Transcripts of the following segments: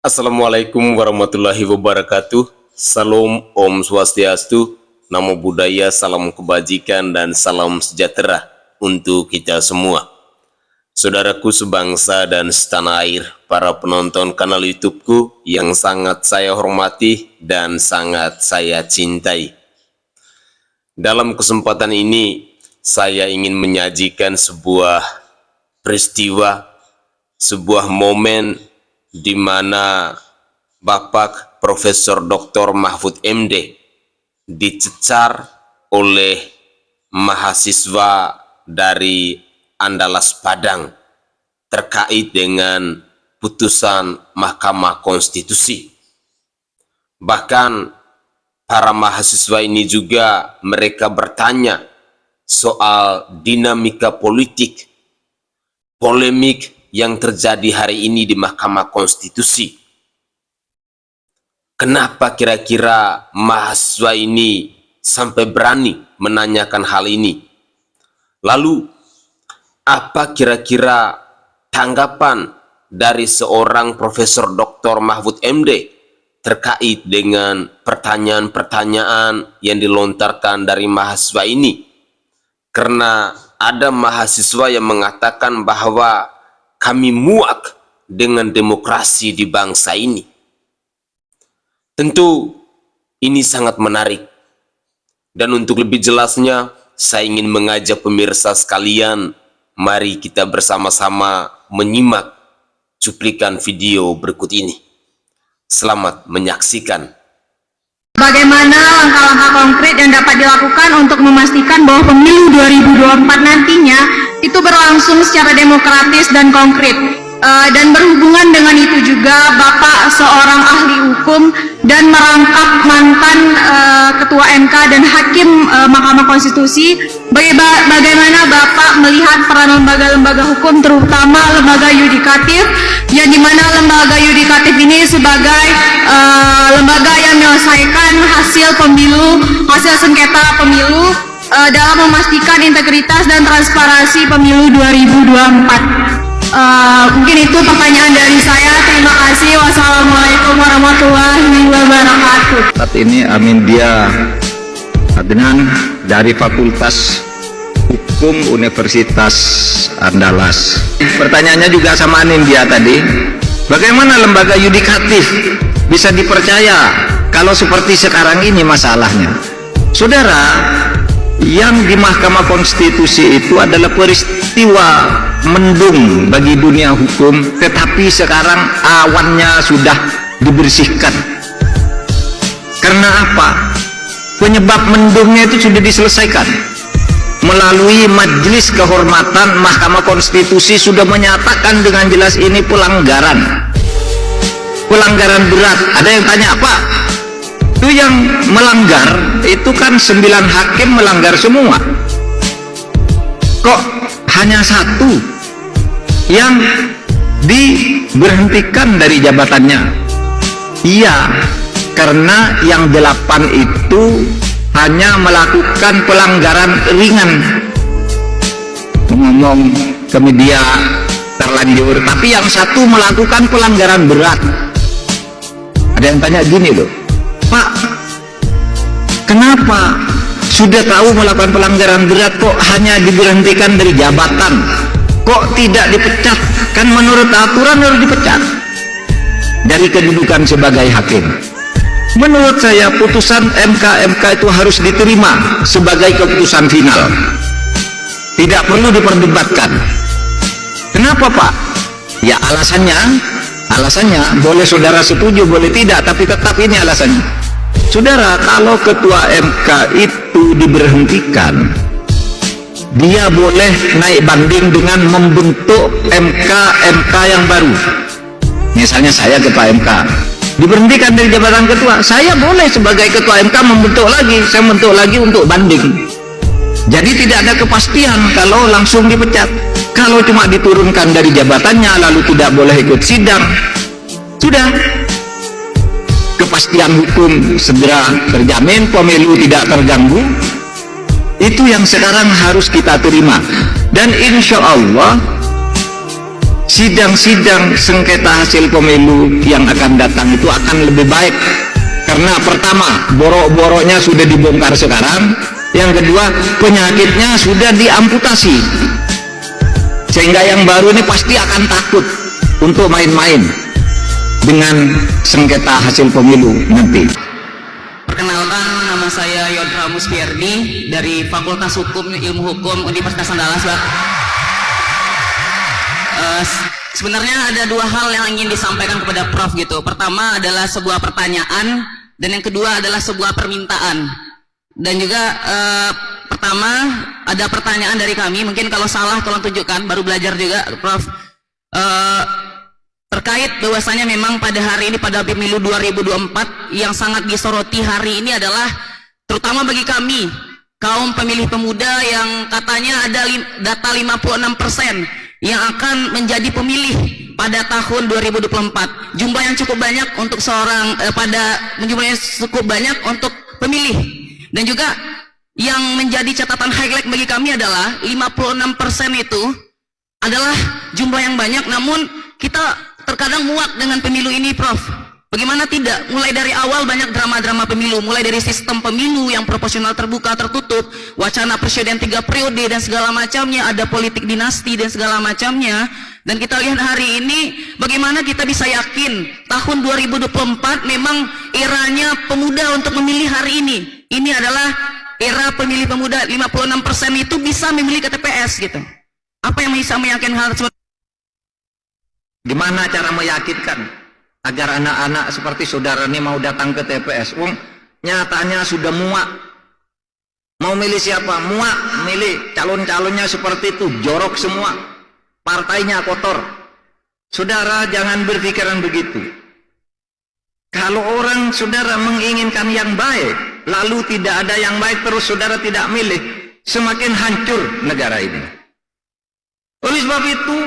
Assalamualaikum warahmatullahi wabarakatuh. Salam Om Swastiastu, Namo Buddhaya, salam kebajikan dan salam sejahtera untuk kita semua. Saudaraku sebangsa dan setanah air, para penonton kanal YouTubeku yang sangat saya hormati dan sangat saya cintai. Dalam kesempatan ini, saya ingin menyajikan sebuah peristiwa, sebuah momen di mana Bapak Profesor Dr. Mahfud MD dicecar oleh mahasiswa dari Andalas Padang terkait dengan putusan Mahkamah Konstitusi. Bahkan para mahasiswa ini juga mereka bertanya soal dinamika politik, polemik yang terjadi hari ini di Mahkamah Konstitusi. Kenapa kira-kira mahasiswa ini sampai berani menanyakan hal ini? Lalu, apa kira-kira tanggapan dari seorang Profesor Dr. Mahfud MD terkait dengan pertanyaan-pertanyaan yang dilontarkan dari mahasiswa ini? Karena ada mahasiswa yang mengatakan bahwa kami muak dengan demokrasi di bangsa ini. Tentu ini sangat menarik. Dan untuk lebih jelasnya, saya ingin mengajak pemirsa sekalian, mari kita bersama-sama menyimak cuplikan video berikut ini. Selamat menyaksikan. Bagaimana langkah-langkah konkret yang dapat dilakukan untuk memastikan bahwa pemilu 2024 nantinya itu berlangsung secara demokratis dan konkret. Dan berhubungan dengan itu juga Bapak seorang ahli hukum dan merangkap mantan Ketua MK dan Hakim Mahkamah Konstitusi. Bagaimana Bapak melihat peran lembaga-lembaga hukum, terutama lembaga yudikatif, yang dimana lembaga yudikatif ini sebagai lembaga yang menyelesaikan hasil pemilu, hasil sengketa pemilu dalam memastikan integritas dan transparansi pemilu 2024. Mungkin itu pertanyaan dari saya. Terima kasih. Wassalamualaikum warahmatullahi wabarakatuh. Saat ini Amindia Adnan dari Fakultas Hukum Universitas Andalas. Pertanyaannya juga sama Amindia tadi. Bagaimana lembaga yudikatif bisa dipercaya kalau seperti sekarang ini masalahnya? Saudara, yang di Mahkamah Konstitusi itu adalah peristiwa mendung bagi dunia hukum, tetapi sekarang awannya sudah dibersihkan. Karena apa? Penyebab mendungnya itu sudah diselesaikan melalui Majelis Kehormatan Mahkamah Konstitusi, sudah menyatakan dengan jelas ini pelanggaran berat. Ada yang tanya, apa itu yang melanggar? Itu kan 9 hakim melanggar semua, kok hanya satu yang diberhentikan dari jabatannya? Iya, karena yang 8 itu hanya melakukan pelanggaran ringan, ngomong ke media terlanjur, tapi yang satu melakukan pelanggaran berat. Ada yang tanya gini loh, Pak, kenapa sudah tahu melakukan pelanggaran berat kok hanya diberhentikan dari jabatan, kok tidak dipecat? Kan menurut aturan harus dipecat dari kedudukan sebagai hakim. Menurut saya putusan MK itu harus diterima sebagai keputusan final, tidak perlu diperdebatkan. Kenapa Pak? Ya alasannya boleh saudara setuju, boleh tidak, tapi tetap ini alasannya. Saudara, kalau ketua MK itu diberhentikan, dia boleh naik banding dengan membentuk MK yang baru. Misalnya saya ketua MK, diberhentikan dari jabatan ketua, saya boleh sebagai ketua MK membentuk lagi, saya bentuk lagi untuk banding. Jadi tidak ada kepastian kalau langsung dipecat. Kalau cuma diturunkan dari jabatannya lalu tidak boleh ikut sidang, sudah kepastian hukum segera terjamin, pemilu tidak terganggu. Itu yang sekarang harus kita terima. Dan insya Allah sidang-sidang sengketa hasil pemilu yang akan datang itu akan lebih baik. Karena pertama, borok-boroknya sudah dibongkar sekarang. Yang kedua, penyakitnya sudah diamputasi. Sehingga yang baru ini pasti akan takut untuk main-main dengan sengketa hasil pemilu nanti. Perkenalkan, nama saya Yodra Muspierdi dari Fakultas Hukum Ilmu Hukum Universitas Andalas, Pak. Sebenarnya ada dua hal yang ingin disampaikan kepada Prof gitu. Pertama adalah sebuah pertanyaan, dan yang kedua adalah sebuah permintaan. Dan juga pertama ada pertanyaan dari kami, mungkin kalau salah tolong tunjukkan, baru belajar juga Prof. Terkait bahwasanya memang pada hari ini, pada pemilu 2024, yang sangat disoroti hari ini adalah terutama bagi kami kaum pemilih pemuda yang katanya ada data 56% yang akan menjadi pemilih pada tahun 2024. Jumlah yang cukup banyak untuk seorang jumlahnya cukup banyak untuk pemilih. Dan juga yang menjadi catatan highlight bagi kami adalah 56% itu adalah jumlah yang banyak, namun kita terkadang muak dengan pemilu ini, Prof. Bagaimana tidak? Mulai dari awal banyak drama-drama pemilu, mulai dari sistem pemilu yang proporsional terbuka tertutup, wacana presiden 3 periode dan segala macamnya, ada politik dinasti dan segala macamnya. Dan kita lihat hari ini bagaimana kita bisa yakin tahun 2024 memang eranya pemuda untuk memilih hari ini. Ini adalah era pemilih pemuda, 56% itu bisa memilih ke TPS gitu. Apa yang bisa meyakinkan hal tersebut? Gimana cara meyakinkan agar anak-anak seperti saudara ini mau datang ke TPS? Nyatanya sudah muak. Mau milih siapa? Muak milih calon-calonnya seperti itu, jorok semua, partainya kotor. Saudara jangan berpikiran begitu. Kalau orang saudara menginginkan yang baik, lalu tidak ada yang baik, terus saudara tidak milih, semakin hancur negara ini. Oleh sebab itu,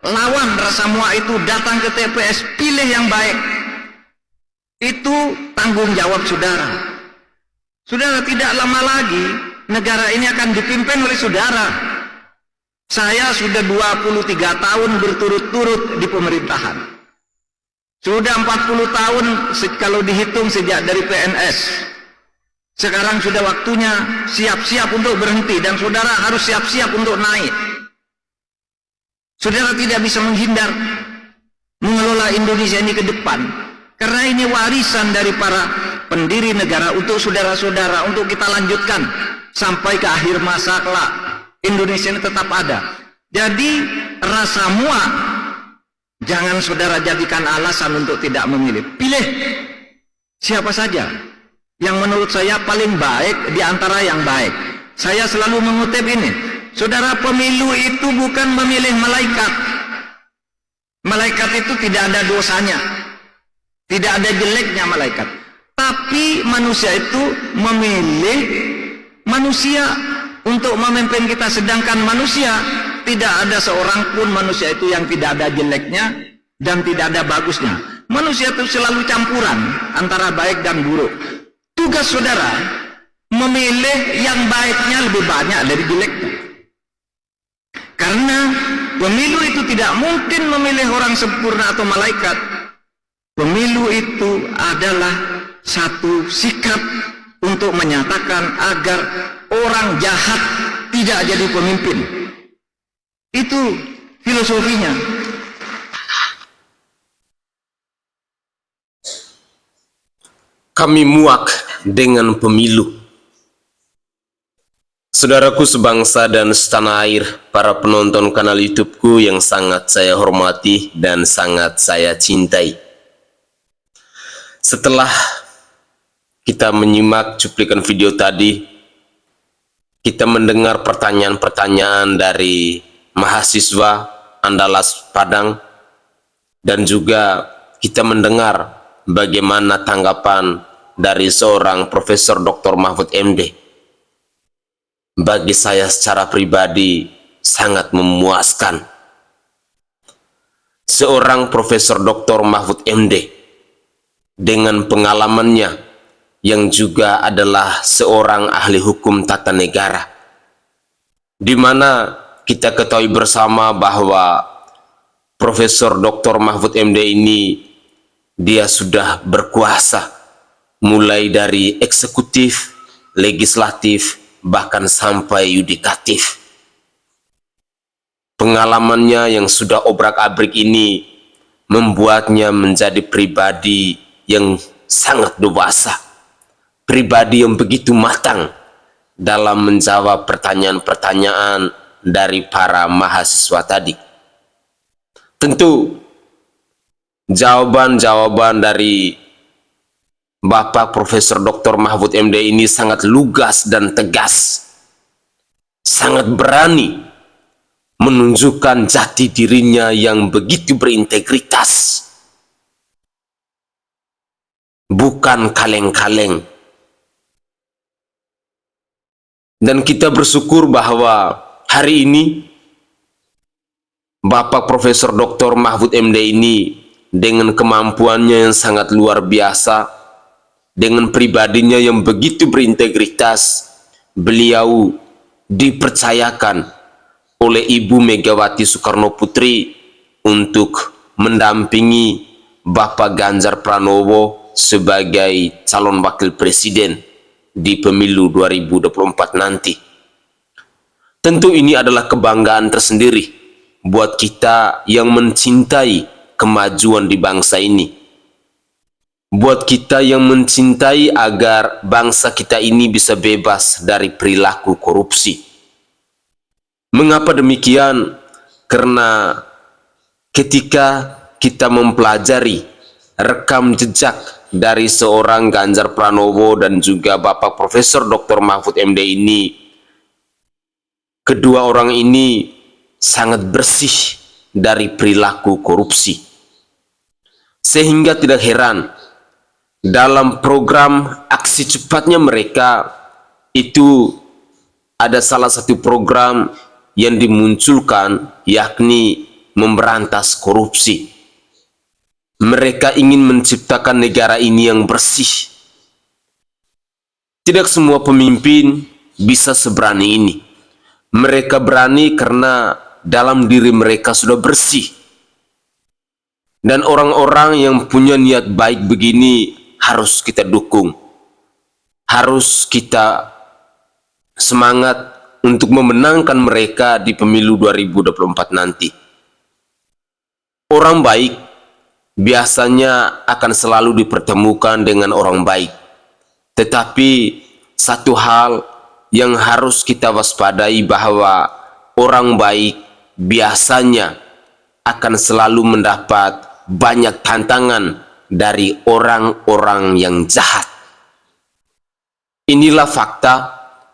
lawan rasa muak itu, datang ke TPS, pilih yang baik. Itu tanggung jawab saudara. Saudara, tidak lama lagi negara ini akan dipimpin oleh saudara. Saya sudah 23 tahun berturut-turut di pemerintahan. Sudah 40 tahun kalau dihitung sejak dari PNS. Sekarang sudah waktunya siap-siap untuk berhenti, dan saudara harus siap-siap untuk naik. Saudara tidak bisa menghindar mengelola Indonesia ini ke depan, karena ini warisan dari para pendiri negara untuk saudara-saudara, untuk kita lanjutkan sampai ke akhir masa kelak. Indonesia ini tetap ada. Jadi rasa muak jangan saudara jadikan alasan untuk tidak memilih. Pilih siapa saja yang menurut saya paling baik di antara yang baik. Saya selalu mengutip ini. Saudara, pemilu itu bukan memilih malaikat. Malaikat itu tidak ada dosanya, tidak ada jeleknya malaikat. Tapi manusia itu memilih manusia untuk memimpin kita. Sedangkan manusia, tidak ada seorang pun manusia itu yang tidak ada jeleknya dan tidak ada bagusnya. Manusia itu selalu campuran antara baik dan buruk. Tugas saudara memilih yang baiknya lebih banyak dari jeleknya. Karena pemilu itu tidak mungkin memilih orang sempurna atau malaikat. Pemilu itu adalah satu sikap untuk menyatakan agar orang jahat tidak jadi pemimpin. Itu filosofinya. Kami muak dengan pemilu. Saudaraku sebangsa dan setanah air, para penonton kanal YouTubeku yang sangat saya hormati dan sangat saya cintai. Setelah kita menyimak cuplikan video tadi, kita mendengar pertanyaan-pertanyaan dari mahasiswa Andalas Padang, dan juga kita mendengar bagaimana tanggapan dari seorang Profesor Dr. Mahfud MD. Bagi saya secara pribadi sangat memuaskan. Seorang Profesor Dr. Mahfud MD dengan pengalamannya yang juga adalah seorang ahli hukum tata negara, di mana kita ketahui bersama bahwa Profesor Dr. Mahfud MD ini, dia sudah berkuasa mulai dari eksekutif, legislatif, bahkan sampai yudikatif. Pengalamannya yang sudah obrak-abrik ini membuatnya menjadi pribadi yang sangat dewasa, pribadi yang begitu matang dalam menjawab pertanyaan-pertanyaan dari para mahasiswa tadi. Tentu jawaban-jawaban dari Bapak Profesor Dr. Mahfud MD ini sangat lugas dan tegas, sangat berani menunjukkan jati dirinya yang begitu berintegritas, bukan kaleng-kaleng. Dan kita bersyukur bahwa hari ini Bapak Profesor Dr. Mahfud MD ini dengan kemampuannya yang sangat luar biasa, dengan pribadinya yang begitu berintegritas, beliau dipercayakan oleh Ibu Megawati Soekarno Putri untuk mendampingi Bapak Ganjar Pranowo sebagai calon wakil presiden di pemilu 2024 nanti. Tentu ini adalah kebanggaan tersendiri buat kita yang mencintai kemajuan di bangsa ini. Buat kita yang mencintai agar bangsa kita ini bisa bebas dari perilaku korupsi. Mengapa demikian? Karena ketika kita mempelajari rekam jejak dari seorang Ganjar Pranowo dan juga Bapak Profesor Dr. Mahfud MD ini, kedua orang ini sangat bersih dari perilaku korupsi. Sehingga tidak heran dalam program aksi cepatnya mereka itu ada salah satu program yang dimunculkan, yakni memberantas korupsi. Mereka ingin menciptakan negara ini yang bersih. Tidak semua pemimpin bisa seberani ini. Mereka berani karena dalam diri mereka sudah bersih. Dan orang-orang yang punya niat baik begini harus kita dukung. Harus kita semangat untuk memenangkan mereka di pemilu 2024 nanti. Orang baik biasanya akan selalu dipertemukan dengan orang baik. Tetapi satu hal yang harus kita waspadai bahwa orang baik biasanya akan selalu mendapat banyak tantangan dari orang-orang yang jahat. Inilah fakta,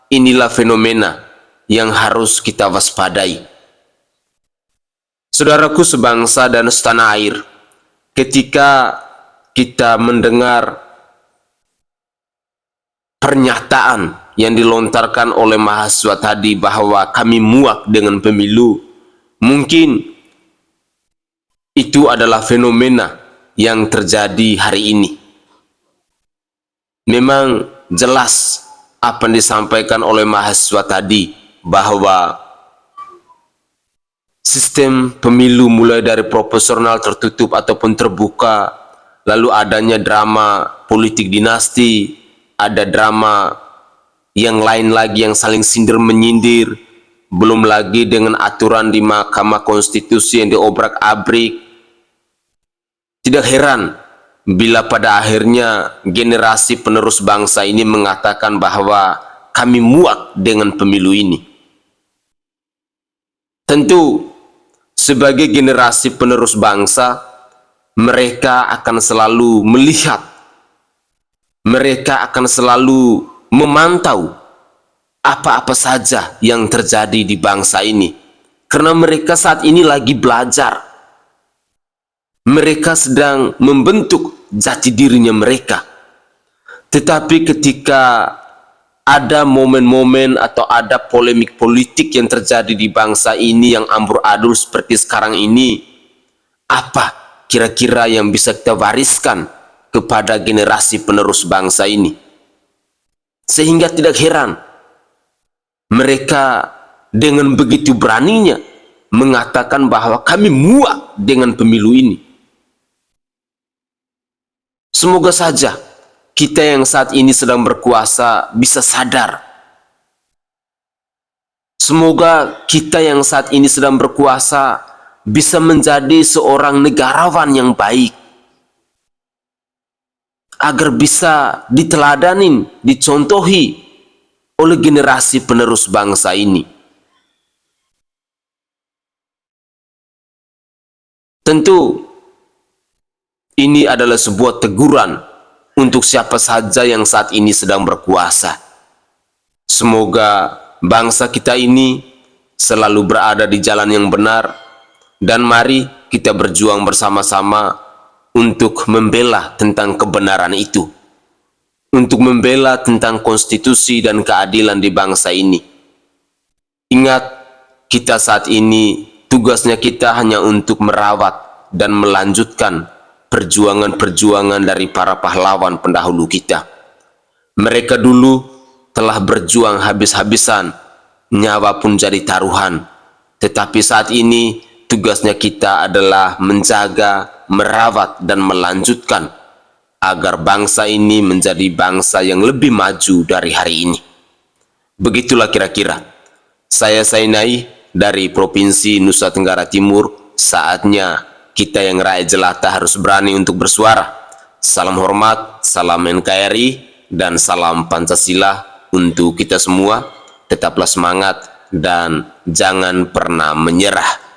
inilah fenomena yang harus kita waspadai. Saudaraku sebangsa dan setanah air, ketika kita mendengar pernyataan yang dilontarkan oleh mahasiswa tadi bahwa kami muak dengan pemilu, mungkin itu adalah fenomena yang terjadi hari ini. Memang jelas apa yang disampaikan oleh mahasiswa tadi, bahwa sistem pemilu mulai dari proporsional, tertutup ataupun terbuka, lalu adanya drama politik dinasti, ada drama yang lain lagi yang saling sindir menyindir, belum lagi dengan aturan di Mahkamah Konstitusi yang diobrak-abrik. Tidak heran bila pada akhirnya generasi penerus bangsa ini mengatakan bahwa kami muak dengan pemilu ini. Tentu sebagai generasi penerus bangsa, mereka akan selalu melihat, mereka akan selalu memantau apa-apa saja yang terjadi di bangsa ini. Karena mereka saat ini lagi belajar. Mereka sedang membentuk jati dirinya mereka. Tetapi ketika ada momen-momen atau ada polemik politik yang terjadi di bangsa ini yang amburadul seperti sekarang ini, apa kira-kira yang bisa kita wariskan kepada generasi penerus bangsa ini? Sehingga tidak heran mereka dengan begitu beraninya mengatakan bahwa kami muak dengan pemilu ini. Semoga saja kita yang saat ini sedang berkuasa bisa sadar. Semoga kita yang saat ini sedang berkuasa bisa menjadi seorang negarawan yang baik, agar bisa diteladanin, dicontohi oleh generasi penerus bangsa ini. Tentu ini adalah sebuah teguran untuk siapa saja yang saat ini sedang berkuasa. Semoga bangsa kita ini selalu berada di jalan yang benar, dan mari kita berjuang bersama-sama untuk membela tentang kebenaran itu, untuk membela tentang konstitusi dan keadilan di bangsa ini. Ingat, kita saat ini tugasnya kita hanya untuk merawat dan melanjutkan perjuangan-perjuangan dari para pahlawan pendahulu kita. Mereka dulu telah berjuang habis-habisan, nyawa pun jadi taruhan. Tetapi saat ini tugasnya kita adalah menjaga, merawat, dan melanjutkan agar bangsa ini menjadi bangsa yang lebih maju dari hari ini. Begitulah kira-kira. Saya Sainai dari Provinsi Nusa Tenggara Timur. Saatnya kita yang rakyat jelata harus berani untuk bersuara. Salam hormat, salam NKRI, dan salam Pancasila untuk kita semua. Tetaplah semangat dan jangan pernah menyerah.